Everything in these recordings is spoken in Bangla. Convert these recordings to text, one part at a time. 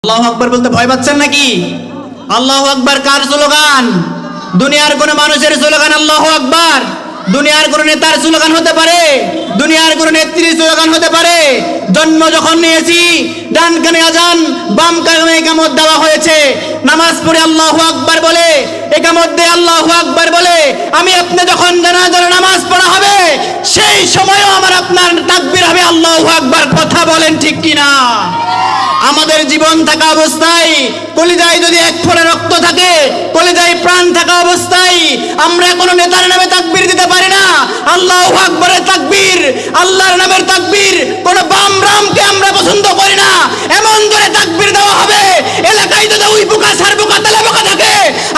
আল্লাহু আকবার বলতে ভয় পাচ্ছেন নাকি? আল্লাহু আকবার কার স্লোগান? দুনিয়ার কোন মানুষের স্লোগান আল্লাহু আকবার? দুনিয়ার কোন নেতার স্লোগান হতে পারে? দুনিয়ার কোন নেত্রীর স্লোগান হতে পারে? জন্ম যখন নিয়েছি ডান কানে আজান বাম কানে ইকামত দেওয়া হয়েছে, নামাজ পড়ে আল্লাহু আকবার বলে, ইকামত দিয়ে আল্লাহু আকবার বলে আমি আপনি যখন জানাজার নামাজ পড়া হবে সেই সময়ও আমার আপনার তাকবীর হবে আল্লাহু আকবার। কথা বলেন ঠিক কিনা? আমাদের জীবন থাকা অবস্থায় কলিজায় যদি এক ফোঁটা রক্ত থাকে, কলিজায় প্রাণ থাকা অবস্থায় আমরা কোনো নেতার নামে তাকবীর দিতে পারি না। আল্লাহু আকবারের তাকবীর, আল্লাহর নামের তাকবীর, কোনো বাম রামকে আমরা পছন্দ করি না। এমন করে তাকবীর দেওয়া হবে এলাকায় যদি ওই পোকা সার পোকা তেলে পোকা থাকে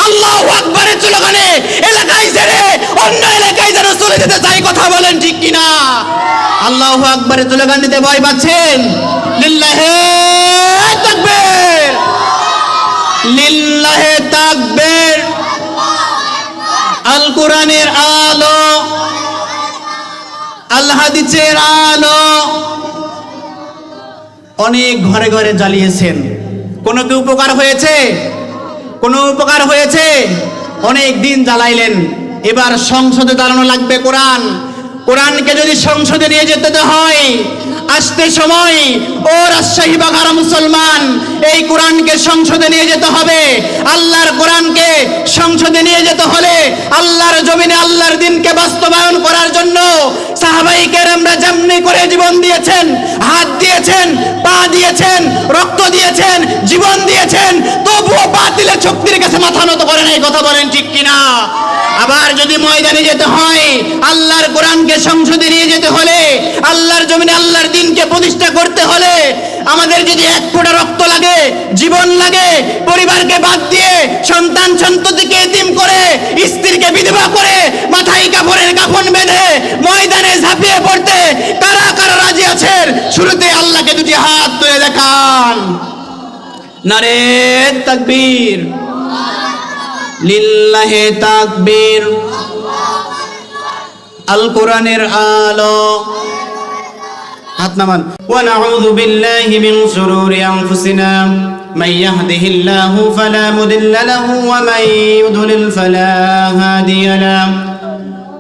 আল্লাহু আকবারের স্লোগানে এলাকায় ছেড়ে অন্য এলাকায় যেন চলে যেতে চাই। কথা বলেন ঠিক কিনা? আল্লাহু আকবারের স্লোগান দিতে ভয় পাচ্ছেন? লিল্লাহে তাকবীর, লিল্লাহে তাকবীর। আল কোরআনের আলো, আল হাদিসের আলো অনেক ঘরে ঘরে জ্বালিয়েছেন। কোনো কি উপকার হয়েছে? কোনো উপকার হয়েছে? অনেক দিন জ্বালাইলেন, এবার সংসদে দাঁড়ানো লাগবে কোরআন। কোরআনকে যদি সংসদে নিয়ে যেতে হয় আসতে সময় ও রাজশাহী বাগারা মুসলমান এই কোরআনকে সংসদে নিয়ে যেতে হবে। আল্লাহর কোরআনকে সংসদে নিয়ে যেতে হলে আল্লাহর জমিনে আল্লাহর দ্বীনকে বাস্তবায়ন করার জন্য সাহাবায়ে কেরামরা যেমনি করে জীবন দিয়েছেন, হাত দিয়েছেন, পা দিয়েছেন, রক্ত দিয়েছেন, জীবন দিয়েছেন, তবুও বাতিলের শক্তির কাছে মাথা নত করে নাই। কথা বলেন ঠিক কিনা? আবার যদি ময়দানে যেতে হয় আল্লাহর কোরআনকে সংসদে নিয়ে যেতে হলে আল্লাহর জমিনে আল্লাহর দ্বীনকে প্রতিষ্ঠা করতে হলে আমাদের যদি এক ফোঁটা রক্ত লাগে, জীবন লাগে, পরিবারকে বাদ দিয়ে সন্তান সন্ততিকে এতিম করে স্ত্রীকে বিধবা করে মাথায় কাপড়ের কাফন বেঁধে ময়দানে ঝাঁপিয়ে পড়তে কারা কারা রাজি আছেন? শুরুতে আল্লাহকে দুটি হাত তুলে দেখান। নারে তাকবীর, লিল্লাহে তাকবীর। আল কোরআনের আলো। হাত নামান। ওয়া নাউযু বিল্লাহি মিন শুরুরি আনফুসিনা মান ইয়াহদিহিল্লাহু ফালা মুদিল্লা লাহু ওয়া মান ইউদ্লিল ফালা হাদিয়া লাহু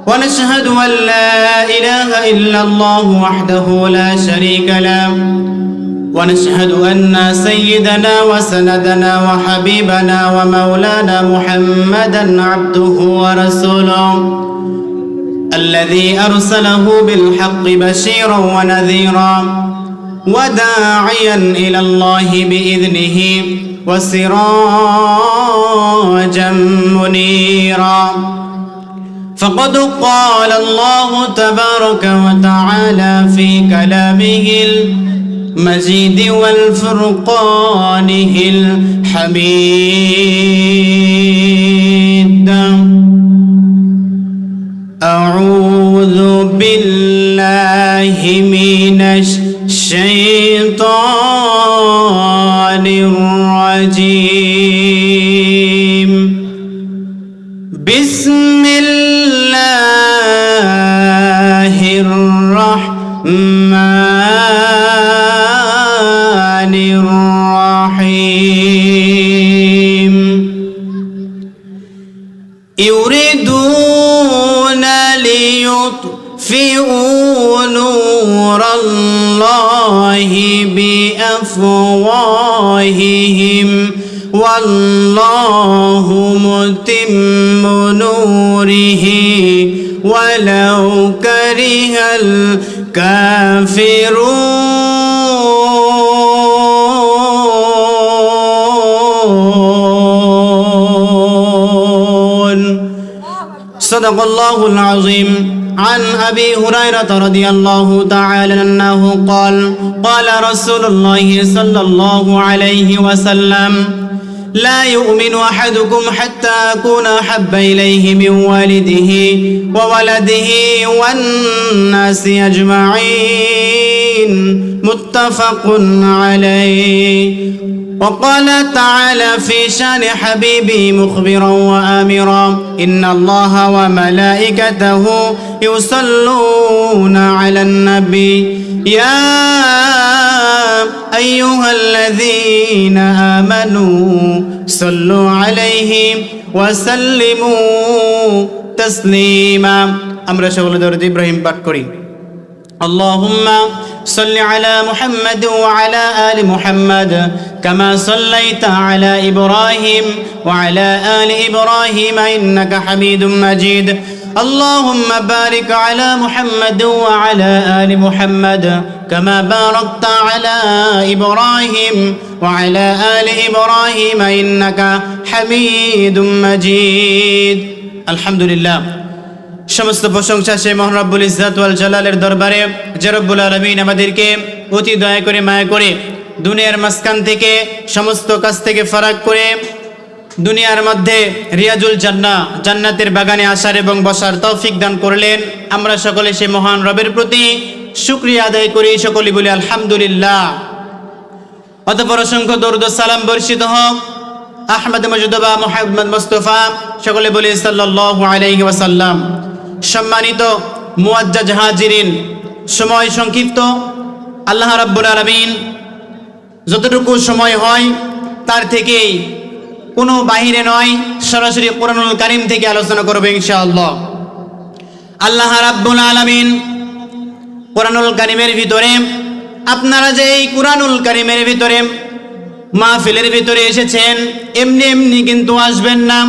ওয়া নাশহাদু আন লা ইলাহা ইল্লাল্লাহু ওয়াহদাহু লা শারীকা লাহু ونشهد أن سيدنا وسندنا وحبيبنا ومولانا محمدا عبده ورسوله الذي أرسله بالحق بشيرا ونذيرا وداعيا إلى الله بإذنه وسراجا منيرا فقد قال الله تبارك وتعالى في كلامه المجيد والفرقانه الحميد أعوذ بالله من الشيطان الرجيم بسم الله الرحمن الرحيم يريدون ليطفئوا نور الله بأفواههم والله متم نوره ولو كره الكافرون صدق الله العظيم عن أبي هريرة رضي الله تعالى عنه قال قال رسول الله صلى الله عليه وسلم لا يؤمن أحدكم حتى أكون أحب إليه من والده وولده والناس أجمعين متفق عليه وقال تعالى في شان حبيبي مخبرا وآمرا إن الله وملائكته يصلون على النبي ইয়া আইয়ুহাল্লাযীনা আমানু সাল্লু আলাইহি ওয়া সাল্লিমু তাসলিমা। আমরা সকলে দরুদ ইব্রাহিম পাঠ করি। আল্লাহুম্মা সাল্লি আলা মুহাম্মাদ ওয়া আলা আলি মুহাম্মাদ কামা সাল্লাইতা আলা ইব্রাহিম ওয়া আলা আলি ইব্রাহিম ইন্নাকা হামিদুম মাজিদ। اللهم بارك على محمد وعلى آل محمد كما باركت على إبراهيم وعلى آل إبراهيم إنك حميد مجيد। الحمد لله সমস্ত প্রশংসা সেই মহান রব্বুল ইজ্জত ওয়াল জালালের দরবারে, যে রব্বুল আলামিন আমাদেরকে অতি দয়া করে মায়া করে দুনিয়ার মাঝখান থেকে সমস্ত কাজ থেকে ফারাক করে দুনিয়ার মধ্যে রিয়াজুল জান্নাহ জান্নাতের বাগানে আসার এবং বসার তৌফিক দান করলেন। আমরা সকলে সেই মহান রবের প্রতি শুকরিয়া আদায় করি, সকলে বলি আলহামদুলিল্লাহ। অতঃপর অসংখ্য দরুদ ও সালাম বর্ষিত হোক আহমদ মুজতবা মুহাম্মদ মুস্তাফা, সকলে বলি সাল্লাল্লাহু আলাইহি ওয়াসাল্লাম। সম্মানিত মুআজ্জাজ হাজিরিন, সময় সংক্ষিপ্ত। আল্লাহ রাব্বুল আলামিন যতটুকু সময় হয় তার থেকেই কোনো বাহিরে নয়, সরাসরি কোরআনুল কারীম থেকে আলোচনা করব ইনশাআল্লাহ। আল্লাহ রাব্বুল আলামিন কোরআনুল কারীমের ভিতরে, আপনারা যে এই কোরআনুল কারীমের ভিতরে মাহফিলের ভিতরে এসেছেন, এমনি এমনি কিন্তু আসবেন না।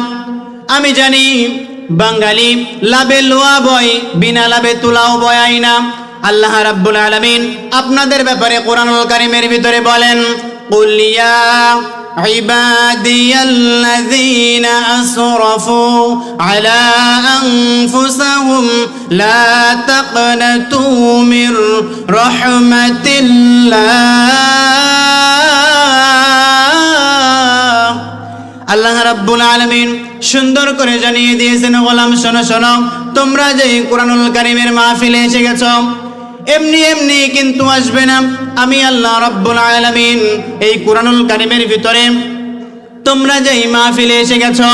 আমি জানি বাঙালি লাভে লোয়া বয়, বিনা লাভে তুলাও বয় না। আল্লাহ রাব্বুল আলামিন আপনাদের ব্যাপারে কোরআনুল কারীমের ভিতরে বলেন, কুল ইয়া ইবাদিয়াল্লাযীনা আসরাফু আলা আনফুসিহিম লা তাকনাতু মির রাহমাতিল্লাহ। আল্লাহ রাব্বুল আলামিন সুন্দর করে জানিয়ে দিয়েছেন, গোলাম শোনো শোনো, তোমরা যে কোরআনুল কারীমের মাহফিলে এসে গেছো, এমনি এমনি কিন্তু আসবে না। আমি আল্লাহ রাব্বুল আলামিন এই কোরআনুল কারীমের ভিতরে তোমরা যেই মাহফিলে এসে গেছো,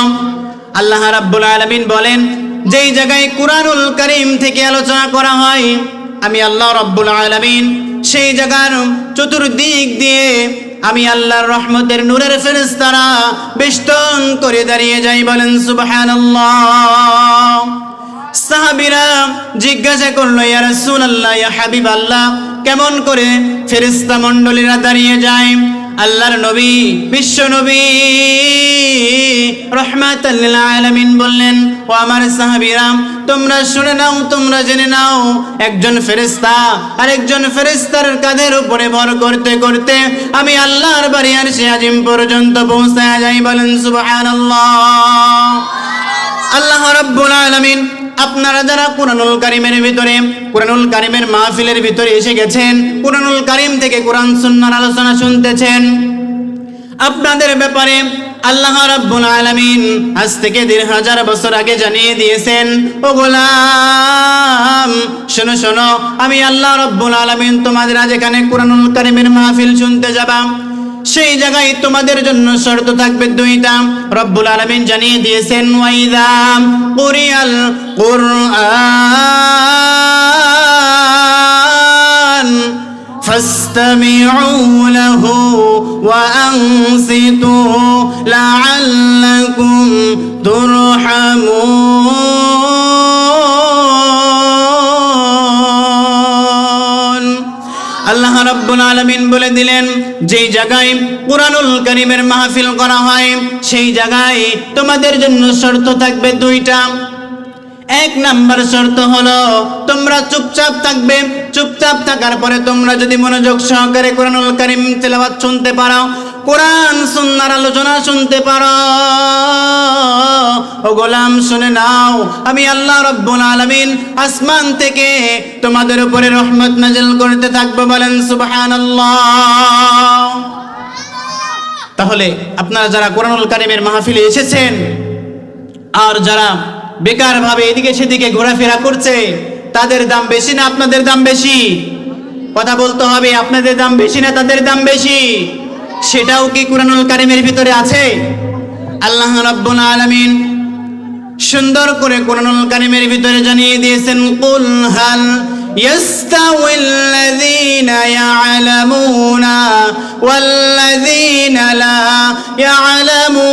আল্লাহ রাব্বুল আলামিন বলেন, যেই জায়গায় কোরআনুল কারীম থেকে আলোচনা করা হয়, আমি আল্লাহ রাব্বুল আলামিন সেই জায়গার চতুর্দিক দিয়ে আমি আল্লাহর রহমতের নূরের ফেরেশতারা বেষ্টন করে দাঁড়িয়ে যাই। বলেন সুবহানাল্লাহ। সাহাবীরা জিজ্ঞাসা করলো, ইয়া রাসূলুল্লাহ, ইয়া হাবিবাল্লাহ, কেমন করে ফেরেশতা মণ্ডলীরা দাঁড়িয়ে যায়? আল্লাহর নবী, বিশ্ব নবী রাহমাতাল লিল আলামিন বললেন, ও আমার সাহাবীরা, তোমরা শুনে নাও, তোমরা জেনে নাও, একজন ফেরেশতা আরেকজন ফেরেশতার কাঁধের উপরে ভর করতে করতে আমি আল্লাহর বাড়ি আরশে আজিম পর্যন্ত পৌঁছায়া যাই। বলেন সুবহানাল্লাহ। আল্লাহ রাব্বুল আলামিন আপনারা যারা কোরআনুল কারীমের ভিতরে, কোরআনুল কারীমের মাহফিলের ভিতরে এসে গেছেন, কোরআনুল কারীম থেকে কোরআন সুন্নাহর আলোচনা শুনতেছেন, আপনাদের ব্যাপারে আল্লাহ রাব্বুল আলামিন আজ থেকে ১৫০০ বছর আগে জানিয়ে দিয়েছেন, ও গোলাম শোনো শোনো, আমি আল্লাহ রাব্বুল আলামিন তোমাদের আজ এখানে কোরআনুল কারীমের মাহফিল শুনতে যাবা, সেই জায়গায় তোমাদের জন্য শর্ত থাকবে দুইটা। রব্বুল আলামিন জানিয়ে দিয়েছেন, ওয়াইযা কুরিয়াল কুরআন ফাসতামিউ লাহু ওয়া আনসিতু লাআল্লাকুম তুরহামুন। আল্লাহ রাব্বুল আলামিন বলে দিলেন, যেই জায়গায় কোরআনুল কারীমের মাহফিল করা হয় সেই জায়গায় তোমাদের জন্য শর্ত থাকবে দুইটা। এক নাম্বার শর্ত হলো তোমরা চুপচাপ থাকবে। চুপচাপ থাকার পরে তোমরা যদি মনোযোগ সহকারে কোরআনুল কারীম তেলাওয়াত শুনতে পারো, কোরআন সুন্নাহর আলোচনা শুনতে পারো, ও গোলাম শুনে নাও, আমি আল্লাহ রাব্বুল আলামিন আসমান থেকে তোমাদের উপরে রহমত নাযিল করতে থাকবো। বলেন সুবহানাল্লাহ। তাহলে আপনারা যারা কোরআনুল কারীমের মাহফিলে এসেছেন আর যারা বেকার ভাবে এদিকে সেদিকে ঘোরাফেরা করছে, তাদের দাম বেশি না আপনাদের দাম বেশি? কথা বলতে হবে, আপনাদের দাম বেশি না তাদের দাম বেশি? সেটাও কি কোরআনুল কারীমের ভিতরে আছে? আল্লাহ রাব্বুল আলামিন সুন্দর করে কোরআনুল কারীমের ভিতরে জানিয়ে দিয়েছেন, কুল হাল ইয়াস্তাউিল্লাযীনা ইয়া'লামুনা ওয়াল্লাযীনা লা ইয়া'লামুন।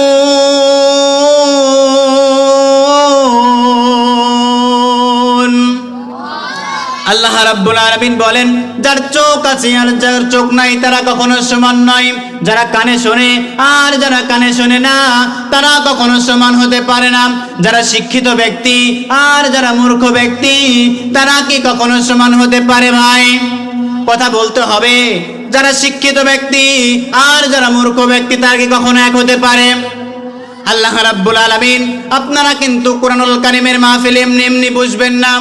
আল্লাহ রাব্বুল আলামিন বলেন, যার চোখ আছে আর যার চোখ নাই তারা কখনো সমান নয়। যারা কানে শোনে আর যারা কানে শোনে না তারা কখনো সমান হতে পারে না। যারা শিক্ষিত ব্যক্তি আর যারা মূর্খ ব্যক্তি তারা কি কখনো সমান হতে পারে? ভাই, কথা বলতে হবে। যারা শিক্ষিত ব্যক্তি আর যারা মূর্খ ব্যক্তি তারা কি কখনো এক হতে পারে? আল্লাহ রাব্বুল আলামিন, আপনারা কিন্তু কোরআনুল কারীমের মাহফিল এমনি এমনি বুঝবেন না।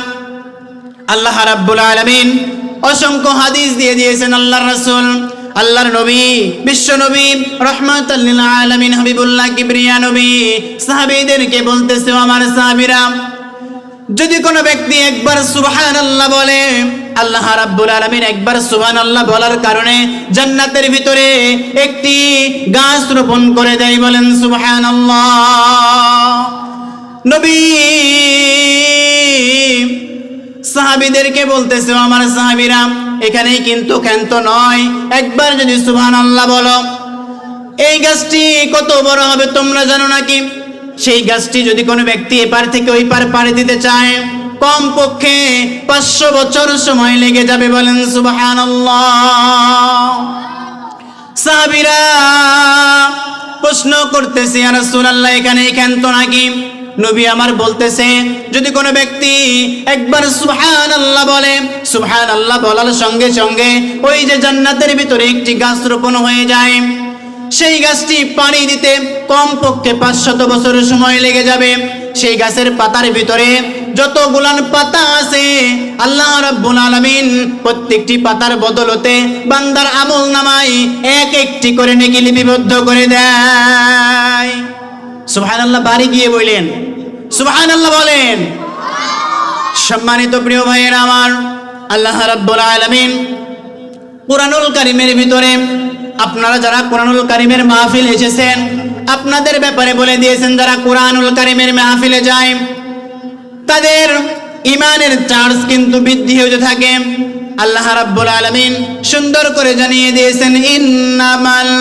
আল্লাহ রাব্বুল আলামিন অসংখ্য হাদিস দিয়ে দিয়েছেন। আল্লাহর রাসূল, আল্লাহর নবী, বিশ্ব নবী, রাহমাতাল লিল আলামিন, হাবিবুল্লাহ কিবরিয়া নবী সাহাবীদেরকে বলতেছে, আমার সাহাবীরা, যদি কোনো ব্যক্তি একবার সুবহানাল্লাহ বলে, আল্লাহ রাব্বুল আলামিন একবার সুবহানাল্লাহ বলার কারণে জান্নাতের ভিতরে একটি গাছ রোপণ করে দেয়। বলেন সুবহানাল্লাহ। নবী সাহাবীদেরকে বলতেছে, আমার সাহাবীরা, এখানেই কিন্তু ক্ষান্ত নয়, একবার যদি সুবহানাল্লাহ বলো, এই গাছটি কত বড় হবে তোমরা জানো নাকি? সেই গাছটি যদি কোনো ব্যক্তি এপার থেকে ওই পার পাড়ি দিতে চায় কম পক্ষে 500 বছর সময় লেগে যাবে। বলেন সুবহানাল্লাহ। সাহাবীরা প্রশ্ন করতেছে, ইয়া রাসূলুল্লাহ, এখানেই ক্ষান্ত নাকি? নবী আমার বলতেছে, যদি কোনো ব্যক্তি একবার সুবহানাল্লাহ বলে, সুবহানাল্লাহ বলার সঙ্গে সঙ্গে ওই যে জান্নাতের ভিতরে একটি গাছ রোপণ হয়ে যায়, সেই গাছটি পানি দিতে কমপক্ষে 500 বছর সময় লেগে যাবে। সেই গাছের পাতার ভিতরে যতগুলান পাতা আছে আল্লাহ রাব্বুল আলামিন প্রত্যেকটি পাতার বদলতে বান্দার আমল নামায় এক একটি করে নেকি লিপিবদ্ধ করে দেয়। সুবহানাল্লাহ বাড়ি গিয়ে বললেন, সুবহানাল্লাহ বলেন। সম্মানিত প্রিয় ভাইয়েরা আমার, আল্লাহ রাব্বুল আলামিন কোরআনুল কারীমের ভিতরে আপনারা যারা কোরআনুল কারীমের মাহফিল এসেছেন আপনাদের ব্যাপারে বলে দিয়েছেন, যারা কোরআনুল কারীমের মাহফিলে যায় তাদের ঈমানের চার্জ কিন্তু বৃদ্ধি হতে থাকে। আল্লাহ রাব্বুল আলামিন সুন্দর করে জানিয়ে দিয়েছেন, ইন্নামাল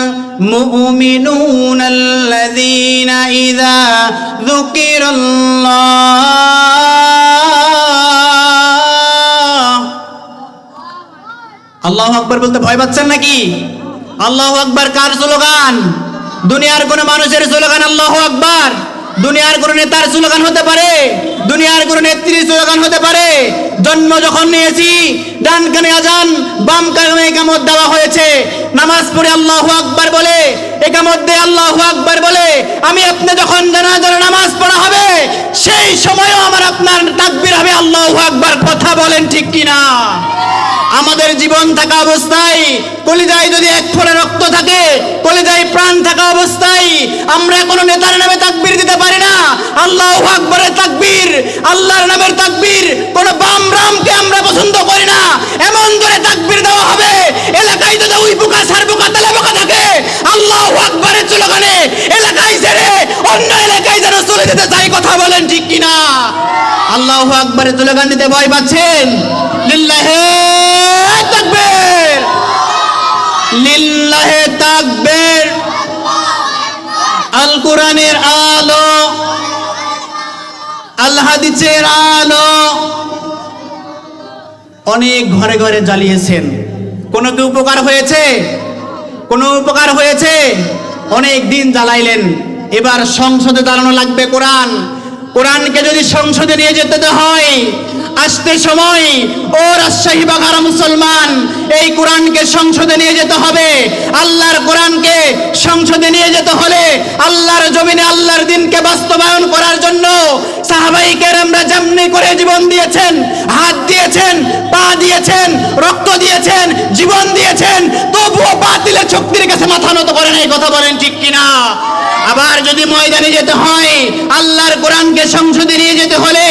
মুমিনুনাল্লাযীনা ইযা যুকিরাল্লাহ। আল্লাহু আকবার বলতে ভয় পাচ্ছেন নাকি? আল্লাহু আকবার কার স্লোগান? দুনিয়ার কোন মানুষের স্লোগান আল্লাহু আকবার? দুনিয়ার কোন নেতার স্লোগান হতে পারে? দুনিয়ার কোন নেত্রীর স্লোগান হতে পারে? জন্ম যখন নিয়েছি ডান কানে আজান বাম কানে ইকামত দেওয়া হয়েছে, নামাজ পড়ে আল্লাহু আকবার বলে ইকামত দিয়ে আল্লাহু আকবার বলে আমি আপনি যখন জানাজার নামাজ পড়া হবে সেই সময়ও আমার আপনার তাকবীর হবে আল্লাহু আকবার। কথা বলেন ঠিক কিনা? আমাদের জীবন থাকা অবস্থায় কলিজায় যদি এক ফোঁটা রক্ত থাকে, কলিজায় প্রাণ থাকা অবস্থায় আমরা কোনো নেতার নামে তাকবীর দিতে পারি না। আল্লাহু আকবারের তাকবীর, আল্লাহর নামের তাকবীর, কোন বাম রামকে আমরা পছন্দ করি না। এমন করে তাকবীর দেওয়া হবে এলাকায় যদি ওই পোকা সার পোকা তেলে পোকা থাকে আল্লাহু আকবারের স্লোগানে এলাকায় ছেড়ে অন্য এলাকায় যেন চলে যেতে চাই। কথা বলেন ঠিক কিনা? আল্লাহু আকবারের স্লোগান দিতে ভয় পাচ্ছেন? লিল্লাহি তাকবীর, লিল্লাহি তাকবীর। আল কোরআনের আলো, আল হাদিসের আলো অনেক ঘরে ঘরে জ্বালিয়েছেন। কোনো কি উপকার হয়েছে? কোনো উপকার হয়েছে? অনেক দিন জ্বালাইলেন, এবার সংসদে দাঁড়ানো লাগবে কোরআন। কোরআনকে যদি সংসদে নিয়ে যেতে হয় আসতে সময় ও রাজশাহী বাঘারা মুসলমান, এই কোরআনকে সংসদে নিয়ে যেতে হবে। আল্লাহর কোরআনকে সংসদে নিয়ে যেতে হলে আল্লাহর জমিনে আল্লাহর দ্বীনকে বাস্তবায়ন করার জন্য সাহাবায়ে কেরামরা যেমনি করে জীবন দিয়েছেন, হাত দিয়েছেন, পা দিয়েছেন, রক্ত দিয়েছেন, জীবন দিয়েছেন, তবুও বাতিলের শক্তির কাছে মাথা নত করে নাই। কথা বলেন ঠিক কিনা? আবার যদি ময়দানে যেতে হয় আল্লাহর কোরআনকে সংসদে নিয়ে যেতে হলে,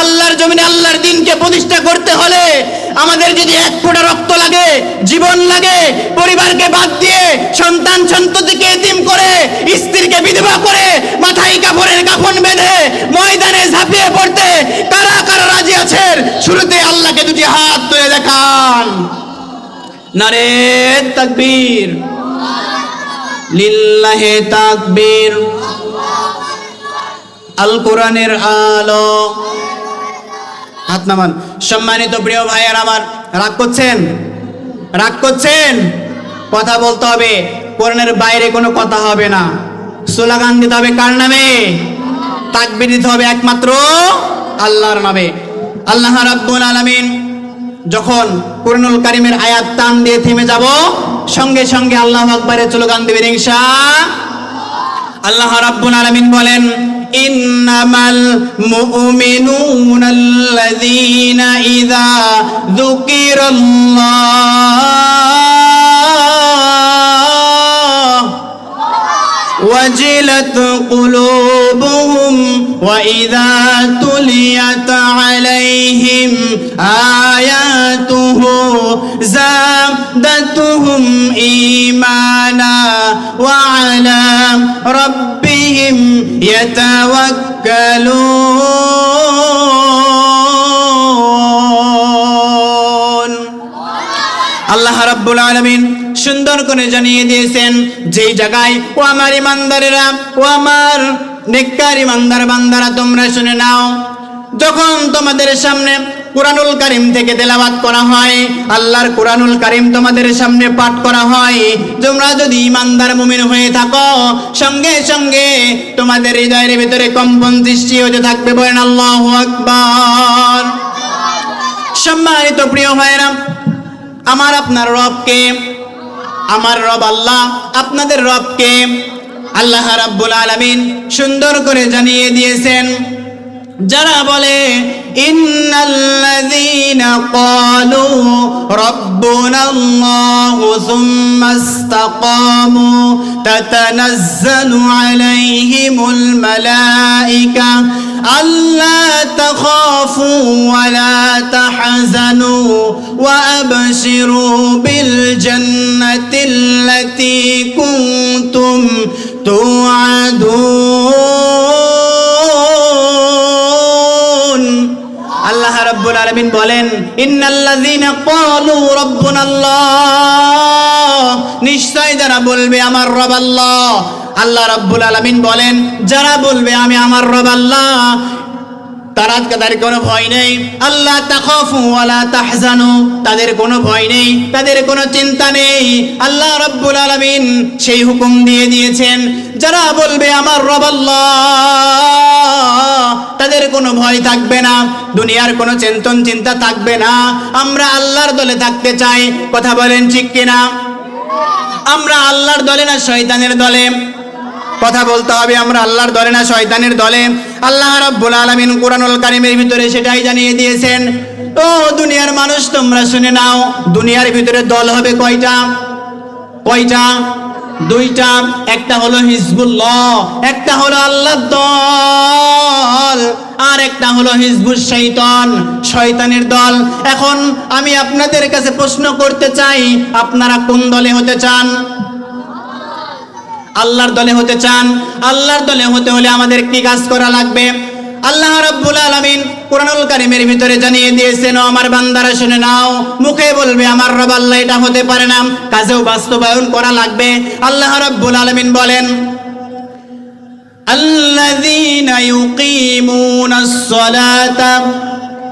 আল্লাহর জমিনে আল্লাহর দ্বীনকে প্রতিষ্ঠা করতে হলে আমাদের যদি এক ফোঁটা রক্ত লাগে, জীবন লাগে, পরিবারকে বাদ দিয়ে সন্তান সন্ততিকে এতিম করে, স্ত্রীকে বিধবা করে, মাথায় কাপড়ের কাফন বেঁধে ময়দানে ঝাঁপিয়ে পড়তে কারা কারা রাজি আছেন? শুরুতে আল্লাহকে দুটি হাত তুলে দেখান। নারে তাকবীর, লিল্লাহে তাকবীর। আল কোরআনের আলো। হাত নামান। সম্মানিত প্রিয় ভাইয়ের আমার, রাগ করছেন? রাগ করছেন? কথা বলতে হবে, কোরআনের বাইরে কোনো কথা হবে না। স্লোগান দিতে হবে কার নামে? তাকবীর দিতে হবে একমাত্র আল্লাহর নামে। আল্লাহ রাব্বুল আলামিন যখন কুরআনুল কারীমের আয়াত টান দিয়ে থেমে যাব, সঙ্গে সঙ্গে আল্লাহু আকবারের স্লোগান দিবেন ইনশাআল্লাহ। আল্লাহ রাব্বুল আলামিন বলেন, ইন্নামাল মুমিনুনাল্লাযীনা ইযা যুকিরাল্লাহ ওয়াজিলাত কুলুবুহুম ওয়া ইযা তুলিয়াত আলাইহিম আয়াতুহু যাদাতুহুম ঈমানা ওয়া আলা রাব্বিহিম ইয়াতাওয়াক্কালুন। আল্লাহ রাব্বুল আলামিন সুন্দর করে জানিয়ে দিয়েছেন, যেই জায়গায় ও আমার ইমানদারেরা, ও আমার নেককার ইমানদার বান্দারা, তোমরা শুনে নাও, যখন তোমাদের সামনে কুরআনুল কারীম থেকে তেলাওয়াত করা হয়, আল্লাহর কুরআনুল কারীম তোমাদের সামনে পাঠ করা হয়, তোমরা যদি ইমানদার মুমিন হয়ে থাকো, সঙ্গে সঙ্গে তোমাদের হৃদয়ের ভিতরে কম্পন সৃষ্টি হতে থাকবে। বলেন আল্লাহু আকবার। সম্মানিত প্রিয় ভাইরা, আমার আপনার রবকে, আমার রব আল্লাহ, আপনাদের রবকে আল্লাহ রাব্বুল আলামিন সুন্দর করে জানিয়ে দিয়েছেন। যারা বলে ইন্নাল্লাযীনা ক্বালু রাব্বুনাল্লাহু সুম্মা ইসতাকামু তাতানাজ্জালু আলাইহিমুল মালায়েকা আল্লা তাখাফু ওয়া লা তাহজানু ওয়া আবশিরু বিল জান্নাতিল্লাতী কুনতুম তুআদুন। আল্লাহ রাব্বুল আলামিন বলেন, ইন্নাল্লাযীনা ক্বালু রাব্বুনাল্লাহ, নিশ্চয় যারা বলবে আমার রব আল্লাহ। আল্লাহ রাব্বুল আলামিন বলেন, যারা বলবে আমি আমার রব আল্লাহ, তাদের কোনো ভয় নেই। আল্লাহ তাখাফু ওয়া লা তাহজানু, তাদের কোনো ভয় নেই, তাদের কোনো চিন্তা নেই। আল্লাহ রাব্বুল আলামিন সেই হুকুম দিয়ে দিয়েছেন, যারা বলবে আমার রব আল্লাহ, তাদের কোনো ভয় থাকবে না, দুনিয়ার কোনো চিন্তা থাকবে না। আমরা আল্লাহর দলে থাকতে চাই, কথা বলেন ঠিক কিনা? আমরা আল্লাহর দলে না শয়তানের দলে? কথা বলতে হবে, আমরা আল্লাহর দলে না শয়তানের দলে? আল্লাহ রাব্বুল আলামিন কুরআনুল কারীমের ভিতরে সেটাই জানিয়ে দিয়েছেন। ও দুনিয়ার মানুষ, তোমরা শুনে নাও, দুনিয়ার ভিতরে দল হবে কয়টা? কয়টা? দুইটা। একটা হলো হিজবুল্লাহ, একটা হলো আল্লাহর দল, আর একটা হলো হিজবুশ শাইতান, শয়তানের দল। এখন আমি আপনাদের কাছে প্রশ্ন করতে চাই, আপনারা কোন দলে হতে চান? আল্লাহর দলে হতে চান? আল্লাহর দলে হতে হলে আমাদের কি কাজ করা লাগবে? আল্লাহ রাব্বুল আলামিন কুরআনুল কারীমের ভিতরে জানিয়ে দিয়েছেন, ও আমার বান্দারা শুনে নাও, মুখে বলবে আমার রব আল্লাহ, এটা হতে পারে না, কাজেও বাস্তবায়ন করা লাগবে। আল্লাহ রাব্বুল আলামিন বলেন, আল্লাযীনা ইউকিমুনাস সালাতা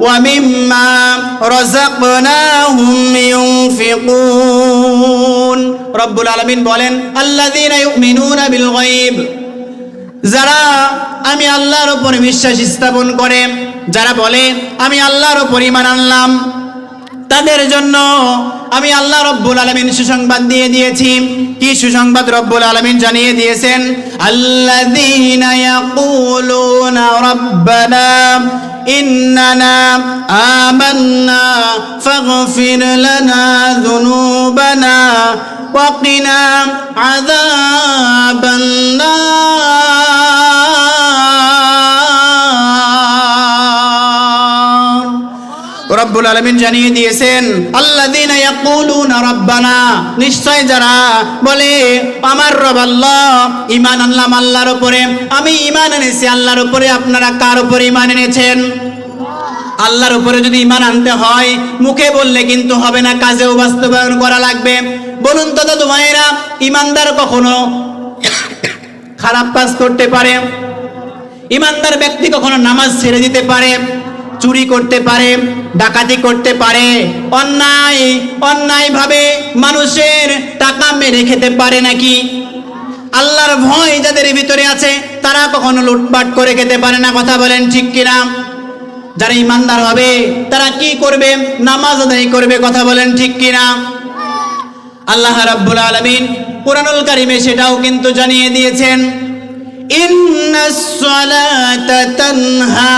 ওয়া মিম্মা রাযাকনাহুম ইউনফিকুন। রব্বুল আলামিন বলেন, আল্লাযীনা ইউমিনুনা বিল গায়ব, যারা আমি আল্লাহর উপর বিশ্বাস স্থাপন করে, যারা বলে আমি আল্লাহর উপর ঈমান আনলাম, তাদের জন্য আমি আল্লাহ রব্বুল আলামিন সুসংবাদ দিয়ে দিয়েছি। কি সুসংবাদ রব্বুল আলামিন জানিয়ে দিয়েছেন? আল্লাযীনা ইয়াকুলুনা রাব্বানা ইন্নানা আমান্না ফাগফির লানা যুনুবানা ওয়া কিনা আযাবান নার। রাব্বুল আলামিন জানিয়ে দিয়েছেন, আল্লাযীনা ইয়াকুলুনা রাব্বানা, নিশ্চয় যারা বলে আমার রব আল্লাহ, ঈমান আনলাম আল্লাহর উপরে, আমি ঈমান এনেছি আল্লাহর উপরে। আপনারা কার উপরে ঈমান এনেছেন? আল্লাহর উপরে যদি ঈমান আনতে হয় মুখে বললে কিন্তু হবে না, কাজেও বাস্তবায়ন করা লাগবে। বলুন তো দাদু ভাইয়েরা, ঈমানদার কখনো খারাপ কাজ করতে পারে? ঈমানদার ব্যক্তি কখনো নামাজ ছেড়ে দিতে পারে, চুরি করতে পারে, ডাকাতি করতে পারে, অন্যায়ভাবে মানুষের টাকা মেরে খেতে পারে নাকি? আল্লাহর ভয় যাদের ভিতরে আছে তারা কখনো লুটপাট করে খেতে পারে না, কথা বলেন ঠিক কিনা? যারা ঈমানদার হবে তারা কি করবে? নামাজ আদায় করবে, কথা বলেন ঠিক কিনা? আল্লাহ রাব্বুল আলামিন কুরআনুল কারীমে সেটাও কিন্তু জানিয়ে দিয়েছেন, ইন্নাস সালাতা তানহা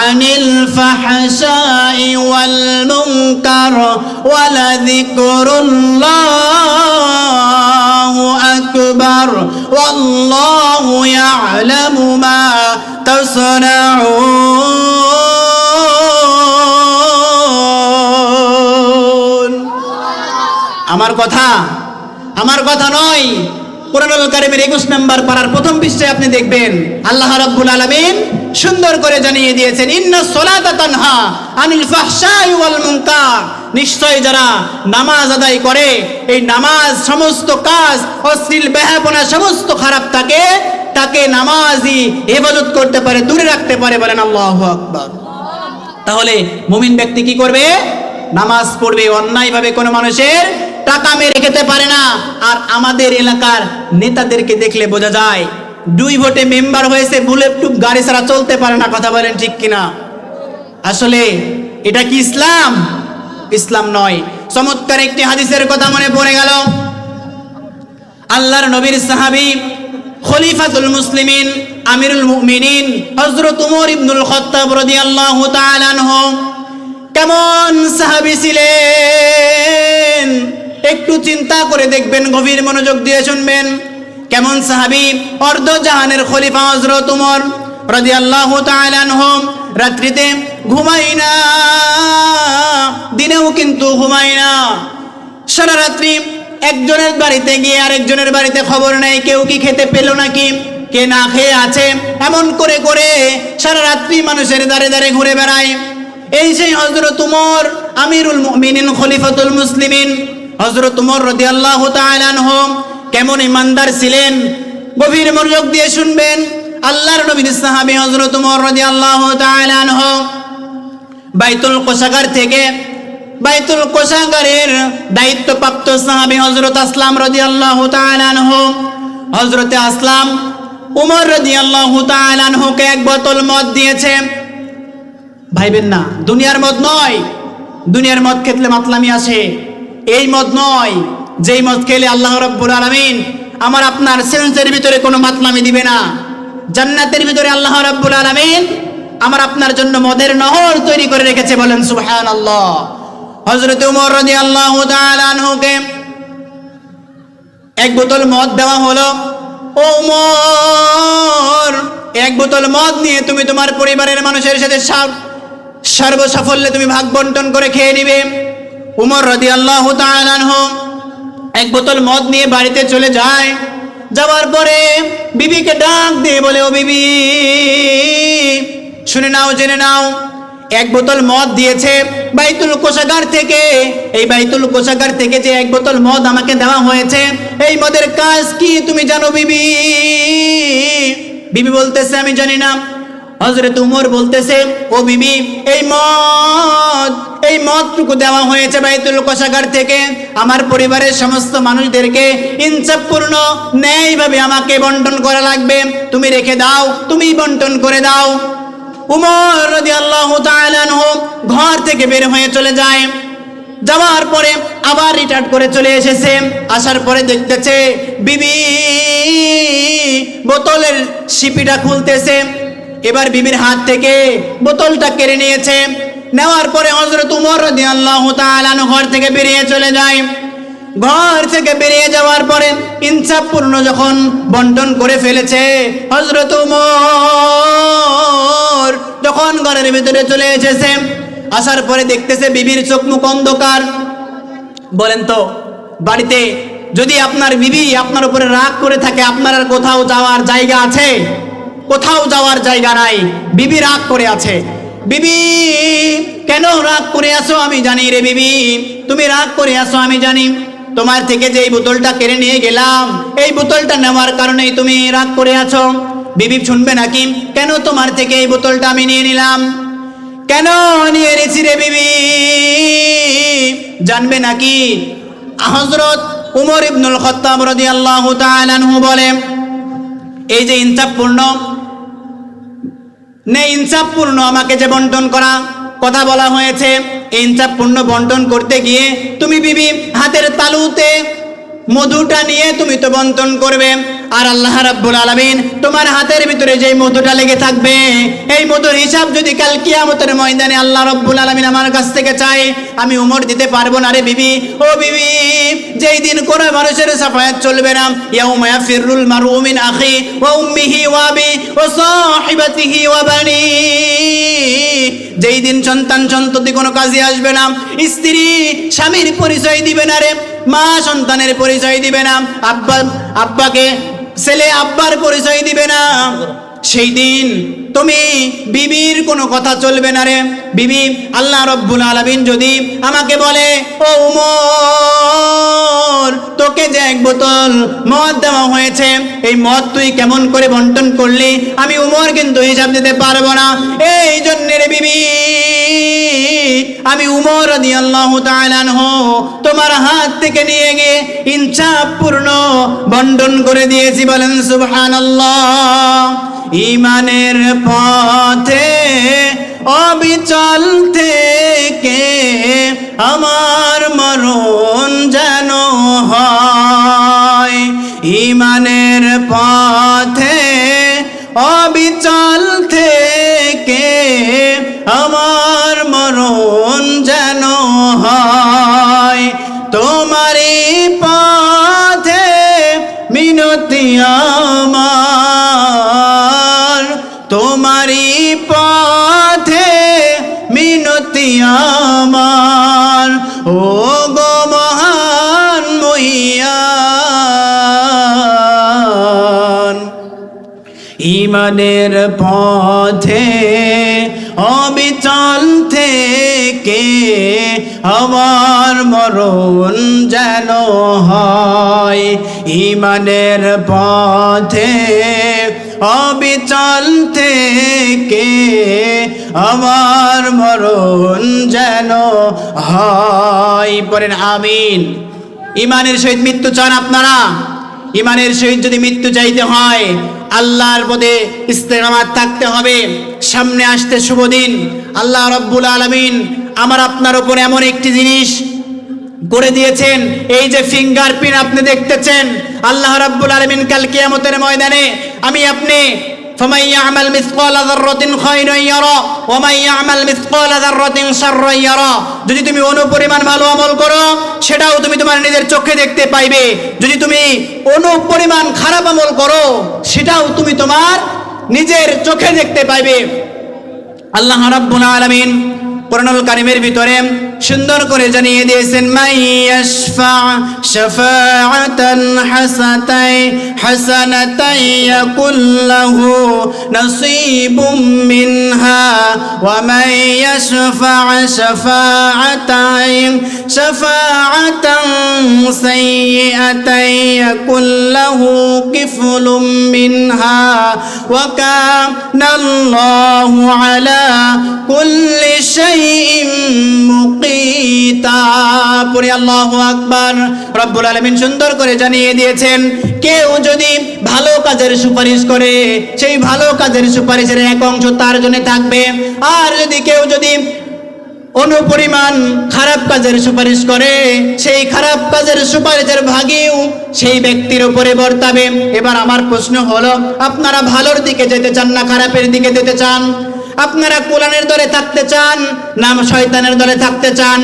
আনিল ফাহশাই ওয়াল মুনকার ওয়া লাযিকরুল্লাহু আকবার ওয়াল্লাহু ইয়ালামু মা তাসনাউন। আমার কথা নয়, কুরআনুল কারীমের 21 নম্বর পারার প্রথম পৃষ্ঠায় আপনি দেখবেন আল্লাহ রাব্বুল আলামিন সুন্দর করে জানিয়ে দিয়েছেন, ইন্নাস সালাতা তানহা আনিল ফাহশাই ওয়াল মুনকার, নিশ্চয় যারা নামাজ আদায় করে, এই নামাজ সমস্ত কাজ, অশ্লীল বেহায়াপনা, সমস্ত খারাপ তাকে নামাজি হেফাজত করতে পারে, দূরে রাখতে পারে। বলেন আল্লাহু আকবার। তাহলে মুমিন ব্যক্তি কি করবে? নামাজ পড়বে, অন্যায়ভাবে কোনো মানুষের টাকা মেরে খেতে পারে না। আর আমাদের এলাকার নেতাদেরকে দেখলে বোঝা যায় 2 ভোটে মেম্বার হয়েছে, বুলেট প্রুফ গাড়ি ছাড়া চলতে পারে না, কথা বলেন ঠিক কিনা? আসলে এটা কি ইসলাম? ইসলাম নয়। চমৎকার একটি হাদিসের কথা মনে পড়ে গেল। আল্লাহর নবীর সাহাবী খলিফাতুল মুসলিমিন আমিরুল মুমিনিন হযরত ওমর ইবনুল খাত্তাব রাদিয়াল্লাহু তাআলা আনহু কেমন সাহাবী ছিলেন একটু চিন্তা করে দেখবেন, গভীর মনোযোগ দিয়ে শুনবেন। কেমন সাহাবী? অর্ধ জাহানের খলিফা হযরত ওমর রাদিয়াল্লাহু তাআলা আনহু রাত্রিতে ঘুমায় না, দিনেও কিন্তু ঘুমায় না। সারা রাত্রি একজনের বাড়িতে গিয়ে আরেকজনের বাড়িতে খবর নেই কেউ কি খেতে পেল নাকি, কে না খেয়ে আছে, এমন করে করে সারা রাত্রি মানুষের দ্বারে দ্বারে ঘুরে বেড়ায়। এই সেই হযরত ওমর আমিরুল মুমিনিন খলিফাতুল মুসলিমিন হযরত ওমর রাদিয়াল্লাহু তাআলা আনহু কেমন ঈমানদার ছিলেন, গভীর মনোযোগ দিয়ে শুনবেন। আল্লাহর নবীর সাহাবী হযরত ওমর রাদিয়াল্লাহু তাআলা আনহু বাইতুল কোষাগারের দায়িত্বপ্রাপ্ত সাহাবী হযরত আসলাম রাদিয়াল্লাহু তাআলা আনহু, হযরতে আসলাম ওমর রাদিয়াল্লাহু তাআলা আনহুকে এক বোতল মদ দিয়েছে। ভাইবেন না, দুনিয়ার মদ নয়। দুনিয়ার মদ খেলে মাতলামি আসে, এই মদ নয়। যেই মদ খেলে আল্লাহ রাব্বুল আলামিন আমার আপনার সেন্সের ভিতরে কোনো মাতলামি দিবে না। জান্নাতের ভিতরে আল্লাহ রাব্বুল আলামিন আমার আপনার জন্য মদের নহর তৈরি করে রেখেছে, বলেন সুবহানাল্লাহ। হযরত ওমর রাদিয়াল্লাহু তাআলা আনহুকে এক বোতল মদ দেওয়া হলো। ও ওমর, এক বোতল মদ নিয়ে তুমি তোমার পরিবারের মানুষের সাথে সর্বসাফল্যে তুমি ভাগ বন্টন করে খেয়ে নিবে। ওমর রাদিয়াল্লাহু তাআলা আনহু এক বোতল মদ নিয়ে বাড়িতে চলে যায়। যাওয়ার পরে বিবিকে ডাক দিয়ে বলে, ও বিবি, শুনে নাও, জেনে নাও, এক বোতল মদ দিয়েছে বাইতুল কোষাগার থেকে। এই বাইতুল কোষাগার থেকে যে এক বোতল মদ আমাকে দেওয়া হয়েছে, এই মদের কাজ কি তুমি জানো বিবি? বিবি বলতেছে, আমি জানি না। হযরত ওমর বলতেছে, ও বিবি, এই মদটুকু দেওয়া হয়েছে বাইতুল কোষাগার থেকে আমার পরিবারের সমস্ত মানুষদেরকে ইনসাফপূর্ণ ন্যায়ভাবে আমাকে বন্টন করা লাগবে, তুমি রেখে দাও, তুমি বন্টন করে দাও। ওমর রাদিয়াল্লাহু তাআলা আনহু ঘর থেকে বের হয়ে চলে যায়। যাওয়ার পরে আবার রিটার্ন করে চলে এসেছে। আসার পরে দেখতেছে বিবি বোতলের শিপিটা খুলতেছে। এবার বিবির হাত থেকে বোতলটা কেড়ে নিয়েছে। নেওয়ার পরে হযরত ওমর রাদিয়াল্লাহু তাআলা আনহু ঘর থেকে বেরিয়ে চলে যায়। ঘর থেকে বেরিয়ে যাওয়ার পরে ইনসাফপূর্ণ যখন বন্টন করে ফেলেছে, হযরত ওমর যখন ঘরের ভিতরে চলে এসেছে, আসার পরে দেখতেছে বিবির চোখ মুখ অন্ধকার। বলেন তো বাড়িতে যদি আপনার বিবি আপনার উপরে রাগ করে থাকে, আপনার আর কোথাও যাওয়ার জায়গা আছে? কোথাও যাওয়ার জায়গা নাই। বিবি রাগ করে আছে। বিবি কেন রাগ করে আছো আমি জানি রে বিবি, তুমি রাগ করে আছো আমি জানি। তোমার থেকে যে এই বোতলটা কেড়ে নিয়ে গেলাম, এই বোতলটা নেওয়ার কারণেই তুমি রাগ করে আছো। বিবি শুনবে নাকি? কেন তোমার থেকে এই বোতলটা আমি নিয়ে নিলাম? কেন নিয়ে এনেছি রে বিবি? জানবে নাকি? হযরত উমর ইবনুল খাত্তাব রাদিয়াল্লাহু তাআলা আনহু বলে, এই যে ইনসাফপূর্ণ আমাকে যে বন্টন করা কথা বলা হয়েছে, ইনসাফপূর্ণ বন্টন করতে গিয়ে তুমি বিবি হাতের তালুতে মধুটা নিয়ে তুমি তো বন্টন করবে, আর আল্লাহ রাব্বুল আলামিন তোমার হাতের ভিতরে যে মধুটা লেগে থাকবে, এই মধুর হিসাব যদি কাল কিয়ামতের ময়দানে আল্লাহ রাব্বুল আলামিন আমার কাছ থেকে চায়, আমি উমর দিতে পারবো না রে বিবি। ও বিবি, যেই দিন কোনো মানুষের সাফায়াত চলবে না, ইয়াউমা ইয়াফিরুল মারউ মিন আখি ওয়া উম্মিহি ওয়া আবি ওয়া সাহিবাতিহি ওয়া বানি, যেই দিন সন্তান সন্ততি কোনো কাজে আসবে না, স্ত্রী স্বামীর পরিচয় দিবে না রে, মা সন্তানের পরিচয় দিবে না, আব্বাকে ছেলে আব্বার পরিচয় দিবে না, সেই দিন তুমি বিবির কোনো কথা চলবে না রে বিবি। আল্লাহ রাব্বুল আলামিন যদি আমাকে বলে, ও উমর, তোকে যে এক বোতল মদ দেওয়া হয়েছে, এই মদ তুই কেমন করে বন্টন করলি, আমি উমর কিন্তু হিসাব দিতে পারবো না। এই জন্য রে বিবি, আমি উমর রাদিয়াল্লাহু তাআলা আনহু তোমার হাত থেকে নিয়ে গিয়ে ইনসাফপূর্ণ বন্টন করে দিয়েছি। বলেন সুবহানাল্লাহ। ঈমানের পথে অবিচল থেকে আমার মরণ যেন হয়, ঈমানের পথে অবিচল থেকে আমার মরণ যেন হয়, তোমারই পথে মিনতি আমার, তোমারই পথে মিনতি আমার, ও গো মহান মহিয়ান। ঈমানের পথে অবিচল থেকে আমার মরণ যেন হয়, ঈমানের পথে অবিচল থেকে আমার মরণ যেন হয়। পড়েন আমিন। ঈমানের সহিত মৃত্যু চান আপনারা? ঈমানের সহিত যদি মৃত্যু চাইতে হয়, আল্লাহর পথে ইস্তেকামাত থাকতে হবে। সামনে আসতে শুভ দিন। আল্লাহ রাব্বুল আলামিন আমার আপনার উপর এমন একটি জিনিস করে দিয়েছেন, এই যে ফিঙ্গারপ্রিন্ট আপনি দেখতেছেন, আল্লাহ রাব্বুল আলামিন কাল কিয়ামতের ময়দানে আমি আপনি فمن يعمل مثقال ذرة خيرا يرى ومن يعمل مثقال ذرة شرا يرى, যদি তুমি অনুপরিমাণ ভালো আমল করো সেটাও তুমি তোমার নিজের চোখে দেখতে পাইবে, যদি তুমি অনুপরিমাণ খারাপ আমল করো সেটাও তুমি তোমার নিজের চোখে দেখতে পাইবে। আল্লাহ রাব্বুল আলামিন কোরআনুল কারীমের ভিতরে সুন্দর করে জানিয়ে দিয়েছেন, মাইয়াশফা শাফাআতান হাসানাতান ইয়াকুল্লাহু নাসীবুম মিনহা ওয়া মাইয়াশফা শাফাআতান সাইয়্যাতান ইয়াকুল্লাহু কিফলুম মিনহা ওয়া কানাল্লাহু আলা কুল্লি শাইইন মুকিতা। পড়ি আল্লাহু আকবার। রব্বুল আলামিন সুন্দর করে জানিয়ে দিয়েছেন, কেউ যদি ভালো কাজের সুপারিশ করে সেই ভালো কাজের সুপারিশের এক অংশ তার জন্য থাকবে, আর কেউ যদি অনুপরিমাণ খারাপ কাজের সুপারিশ করে সেই খারাপ কাজের সুপারিশের ভাগেও সেই ব্যক্তির উপরে বর্তাবে। এবার আমার প্রশ্ন হলো, আপনারা ভালোর দিকে যেতে চান না খারাপের দিকে যেতে চান? আপনারা কোরআনের দলে থাকতে চান না শয়তানের দলে থাকতে চান?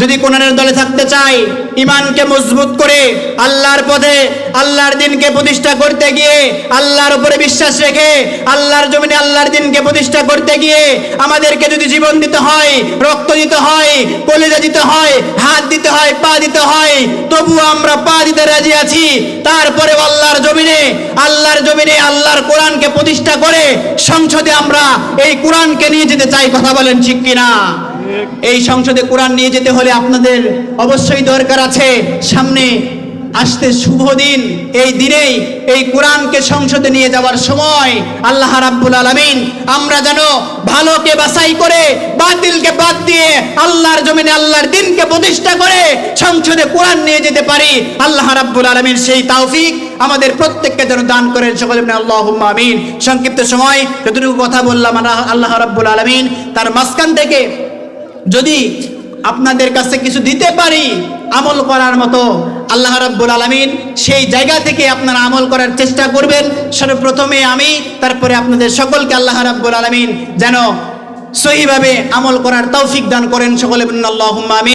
যদি কোরআনের দলে থাকতে চাই, ঈমানকে মজবুত করে আল্লাহর পথে আল্লাহর দ্বীনকে প্রতিষ্ঠা করতে গিয়ে, আল্লাহর উপরে বিশ্বাস রেখে আল্লাহর জমিনে আল্লাহর দ্বীনকে প্রতিষ্ঠা করতে গিয়ে আমাদেরকে যদি জীবন দিতে হয়, রক্ত দিতে হয়, কলিজা দিতে হয়, হাত দিতে হয়, পা দিতে হয়, তবুও আমরা পা দিতে রাজি আছি। তারপরে আল্লাহর জমিনে আল্লাহর কোরআনকে প্রতিষ্ঠা করে সংসদে আমরা এই কোরআনকে নিয়ে যেতে চাই। কথা বলেন ঠিক কিনা? এই সংসদে কোরআন নিয়ে যেতে হলে আপনাদের অবশ্যই দরকার আছে সামনে আসতে শুভ দিন। এই দিনেই এই কোরআনকে সংসদে নিয়ে যাওয়ার সময় আল্লাহ রাব্বুল আলামিন আমরা যেন ভালোকে বাছাই করে বাতিলকে বাদ দিয়ে আল্লাহর জমিনে আল্লাহর দ্বীনকে প্রতিষ্ঠা করে সংসদে কোরআন নিয়ে যেতে পারি। আল্লাহ রাব্বুল আলামিন সেই তৌফিক আমাদের প্রত্যেককে যেন দান করেন। সকলে বলেন আল্লাহুম্মা আমিন। সংক্ষিপ্ত সময় যতটুকু কথা বললাম আল্লাহ রাব্বুল আলামিন তার মাঝখান থেকে যদি আপনাদের কাছে কিছু দিতে পারি আমল করার মতো, আল্লাহ রাব্বুল আলামিন সেই জায়গা থেকে আপনারা আমল করার চেষ্টা করবেন। সর্বপ্রথমে আমি, তারপরে আপনাদের সকলকে আল্লাহ রাব্বুল আলামিন যেন সহিভাবে আমল করার তৌফিক দান করেন। সকলে বলেন আল্লাহুম্মা আমিন।